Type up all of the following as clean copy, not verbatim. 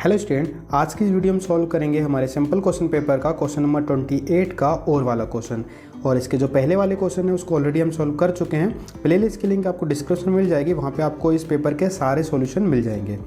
Hello student, आज की इस वीडियो में सॉल्व करेंगे हमारे सिंपल क्वेश्चन पेपर का क्वेश्चन नंबर 28 का और वाला क्वेश्चन। और इसके जो पहले वाले क्वेश्चन है उसको ऑलरेडी हम सॉल्व कर चुके हैं। प्लेलिस्ट की लिंक आपको डिस्क्रिप्शन में मिल जाएगी, वहाँ पे आपको इस पेपर के सारे सॉल्यूशन मिल जाएंगे।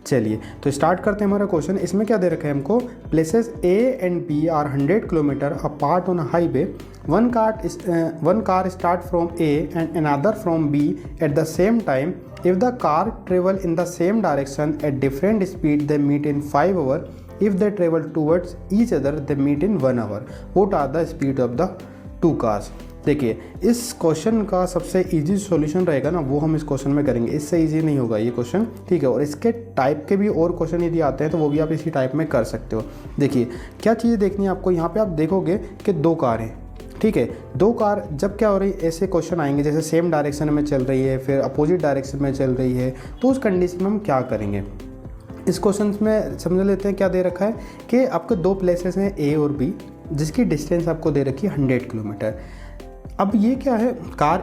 चलिए तो स्टार्ट करते हैं हमारा क्वेश्चन। इसमें क्या दे रखा है हमको, places A and B are 100 kilometre apart on highway. One car start from A and another from B at the same time. If the car travel in the same direction at different speed, they meet in 5 hours. If they travel towards each other, they meet in 1 hour. What are the speed of the two cars? देखिए, इस question का सबसे easy solution रहेगा ना, वो हम इस question में करेंगे। इससे इजी नहीं होगा ये क्वेश्चन, ठीक है। और इसके टाइप के भी और क्वेश्चन यदि आते हैं तो वो भी आप इसी टाइप में कर सकते हो। देखिए क्या चीज़ें देखनी है आपको, यहाँ पे आप देखोगे कि दो कार हैं, ठीक है। दो कार जब क्या हो रही है, ऐसे क्वेश्चन आएंगे जैसे सेम डायरेक्शन में चल रही है, फिर अपोजिट डायरेक्शन में चल रही है, तो उस कंडीशन में हम क्या करेंगे। इस क्वेश्चन में समझ लेते हैं क्या दे रखा है कि आपको दो प्लेसेस हैं ए और बी, जिसकी डिस्टेंस आपको दे रखी है 100 किलोमीटर। अब ये क्या है,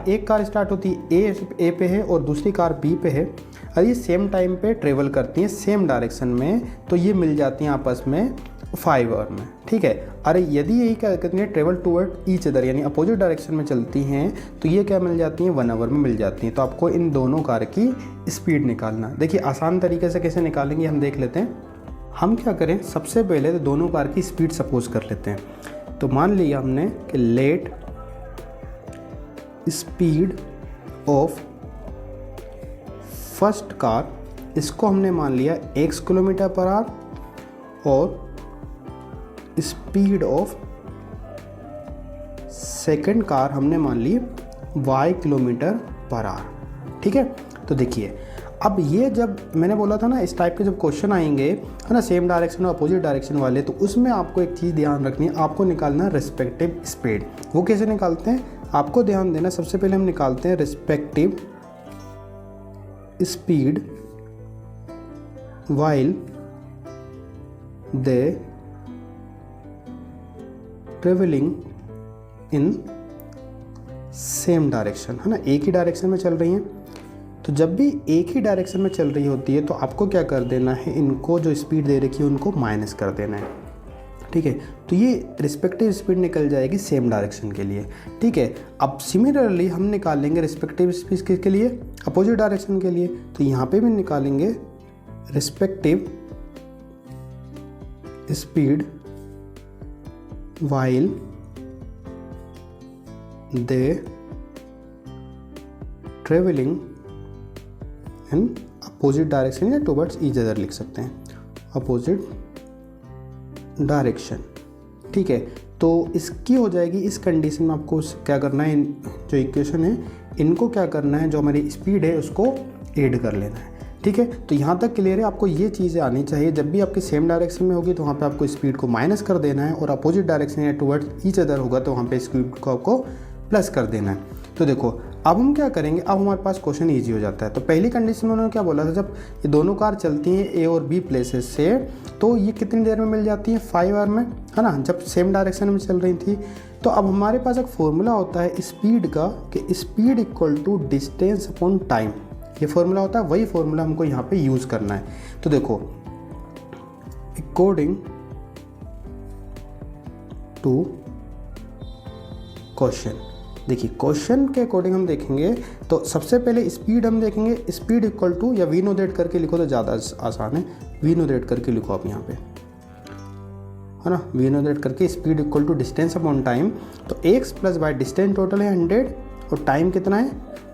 एक कार स्टार्ट होती है ए पे है और दूसरी कार बी पे है, और ये सेम टाइम पे ट्रेवल करती हैं सेम डायरेक्शन में, तो ये मिल जाती हैं आपस में 5 आवर में, ठीक है। अरे यदि यही क्या कहते हैं, ट्रेवल टूवर्ड ईच अदर यानी अपोजिट डायरेक्शन में चलती हैं, तो ये क्या मिल जाती हैं 1 आवर में मिल जाती हैं। तो आपको इन दोनों कार की स्पीड निकालना। देखिए आसान तरीके से कैसे निकालेंगे हम देख लेते हैं। हम क्या करें, सबसे पहले तो दोनों कार की स्पीड सपोज कर लेते हैं। तो मान लिया हमने कि let speed of first car, इसको हमने मान लिया x किलोमीटर पर आवर, और स्पीड ऑफ सेकंड कार हमने मान ली y किलोमीटर पर आवर, ठीक है। तो देखिए अब ये जब मैंने बोला था ना, इस टाइप के जब क्वेश्चन आएंगे है ना, सेम डायरेक्शन और अपोजिट डायरेक्शन वाले, तो उसमें आपको एक चीज़ ध्यान रखनी है, आपको निकालना रिस्पेक्टिव स्पीड। वो कैसे निकालते हैं आपको ध्यान देना। सबसे पहले हम निकालते हैं respective speed while they travelling in same direction, है ना, एक ही डायरेक्शन में चल रही हैं। तो जब भी एक ही डायरेक्शन में चल रही होती है तो आपको क्या कर देना है, इनको जो स्पीड दे रखी है उनको माइनस कर देना है, ठीक है। तो ये रिस्पेक्टिव स्पीड निकल जाएगी सेम डायरेक्शन के लिए, ठीक है। अब सिमिलरली हम निकालेंगे रिस्पेक्टिव स्पीड किसके लिए, अपोजिट डायरेक्शन के लिए। तो यहाँ पे भी निकालेंगे respective speed while they traveling in opposite direction या towards each other लिख सकते हैं, opposite direction, ठीक है। तो इसकी हो जाएगी, इस कंडीशन में आपको क्या करना है, जो इक्वेशन है इनको क्या करना है, जो हमारी स्पीड है उसको ऐड कर लेना है, ठीक है। तो यहाँ तक क्लियर है। आपको ये चीज़ें आनी चाहिए, जब भी आपकी सेम डायरेक्शन में होगी तो वहाँ पे आपको स्पीड को माइनस कर देना है, और अपोजिट डायरेक्शन या टुवर्ड्स ईच अदर होगा तो वहाँ पे स्पीड को आपको प्लस कर देना है। तो देखो अब हम क्या करेंगे, अब हमारे पास क्वेश्चन ईजी हो जाता है। तो पहली कंडीशन में उन्होंने क्या बोला था, जब ये दोनों कार चलती हैं ए और बी प्लेसेस से, तो ये कितनी देर में मिल जाती है, 5 आवर में, है ना, जब सेम डायरेक्शन में चल रही थी। तो अब हमारे पास एक फॉर्मूला होता है स्पीड का, कि speed equal to distance upon time, ये फॉर्मूला होता है, वही फॉर्मूला हमको यहाँ पे यूज़ करना है। तो देखो अकॉर्डिंग टू क्वेश्चन, देखिए क्वेश्चन के अकॉर्डिंग हम देखेंगे तो सबसे पहले स्पीड हम देखेंगे, स्पीड इक्वल टू, या वी नो दैट करके लिखो तो ज़्यादा आसान है, वी नो दैट करके लिखो आप यहाँ पे, है ना, वी नो दैट करके speed equal to distance upon time. तो x plus y distance total है 100 और टाइम कितना है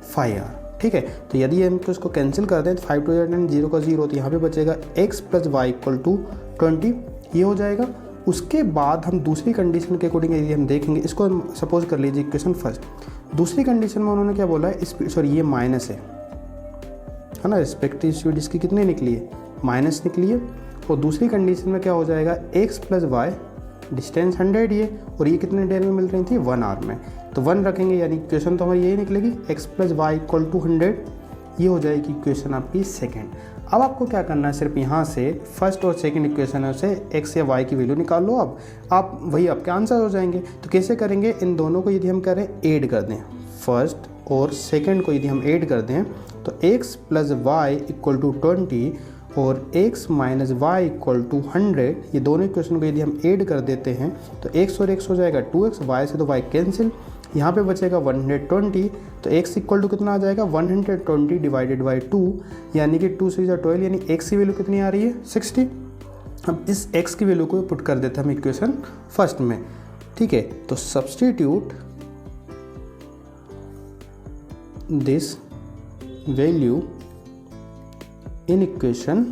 5 आवर, ठीक है। तो यदि हम उसको कैंसिल कर दें तो 5 टू 0 का 0, तो यहाँ पे बचेगा x plus y equal to 20, ये हो जाएगा। उसके बाद हम दूसरी कंडीशन के अकॉर्डिंग यदि हम देखेंगे, इसको सपोज कर लीजिए इक्वेशन फर्स्ट। दूसरी कंडीशन में उन्होंने क्या बोला है, स्पीड, सॉरी ये माइनस है ना, रिस्पेक्टिव स्पीड इसकी कितनी निकली है, माइनस निकली है। और दूसरी कंडीशन में क्या हो जाएगा, x प्लस वाई डिस्टेंस 100 ये, और ये कितने देर में मिल रही थी, 1 आवर में। तो 1 रखेंगे यानी इक्वेशन तो हमारी यही निकलेगी, x plus y equal to 100, ये हो जाएगी इक्वेशन आपकी सेकंड। अब आपको क्या करना है, सिर्फ यहाँ से फर्स्ट और सेकंड इक्वेशन है उसे x या y की वैल्यू निकाल लो। अब आप वही आपके आंसर हो जाएंगे। तो कैसे करेंगे, इन दोनों को यदि हम करें ऐड कर दें, फर्स्ट और सेकंड को यदि हम ऐड कर दें तो x plus y equal to 20 और x minus y equal to 100, ये दोनों इक्वेशन को यदि हम ऐड कर देते हैं तो x और x हो जाएगा 2x, y से तो y कैंसिल, यहाँ पे बचेगा 120, तो x इक्वल टू कितना आ जाएगा 120 डिवाइडेड बाई 2, यानी कि 2 से 12, यानी x की वैल्यू कितनी आ रही है 60। अब इस x की वैल्यू को पुट कर देते हैं हम इक्वेशन फर्स्ट में, ठीक है। तो substitute this value in equation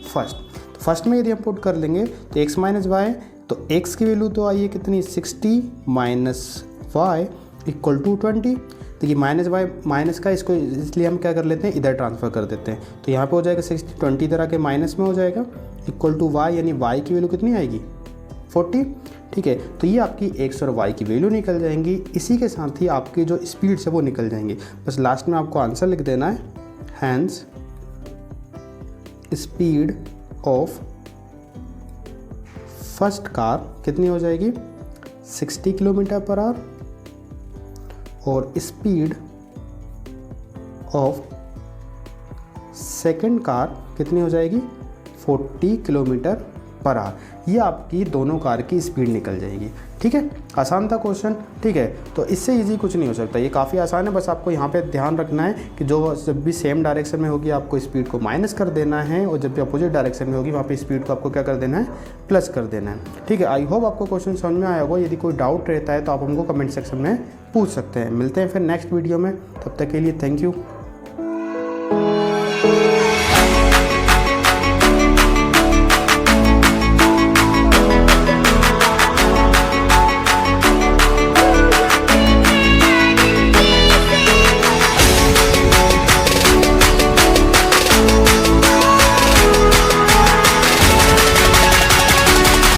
first में यदि हम पुट कर लेंगे तो x माइनस वाई, तो x की वैल्यू तो आई है कितनी 60 माइनस वाई इक्वल टू 20। देखिए माइनस वाई माइनस का, इसको इसलिए हम क्या कर लेते हैं इधर ट्रांसफ़र कर देते हैं, तो यहाँ पे हो जाएगा 60, 20 इधर आके माइनस में हो जाएगा इक्वल टू वाई, यानी वाई की वैल्यू कितनी आएगी 40, ठीक है। तो ये आपकी x और y की वैल्यू निकल जाएंगी, इसी के साथ ही आपकी जो स्पीड है वो निकल जाएंगी। बस लास्ट में आपको आंसर लिख देना है, hence speed of first car कितनी हो जाएगी 60 किलोमीटर पर आवर, और स्पीड ऑफ सेकंड कार कितनी हो जाएगी 40 किलोमीटर पर आवर। ये आपकी दोनों कार की स्पीड निकल जाएगी, ठीक है। आसान था क्वेश्चन, ठीक है। तो इससे इजी कुछ नहीं हो सकता, ये काफ़ी आसान है। बस आपको यहाँ पे ध्यान रखना है कि जब भी सेम डायरेक्शन में होगी आपको स्पीड को माइनस कर देना है, और जब भी अपोजिट डायरेक्शन में होगी वहाँ पे स्पीड को आपको क्या कर देना है प्लस कर देना है, ठीक है। आई होप आपको क्वेश्चन समझ में आया होगा। यदि कोई डाउट रहता है तो आप हमको कमेंट सेक्शन में पूछ सकते हैं। मिलते हैं फिर नेक्स्ट वीडियो में, तब तक के लिए थैंक यू।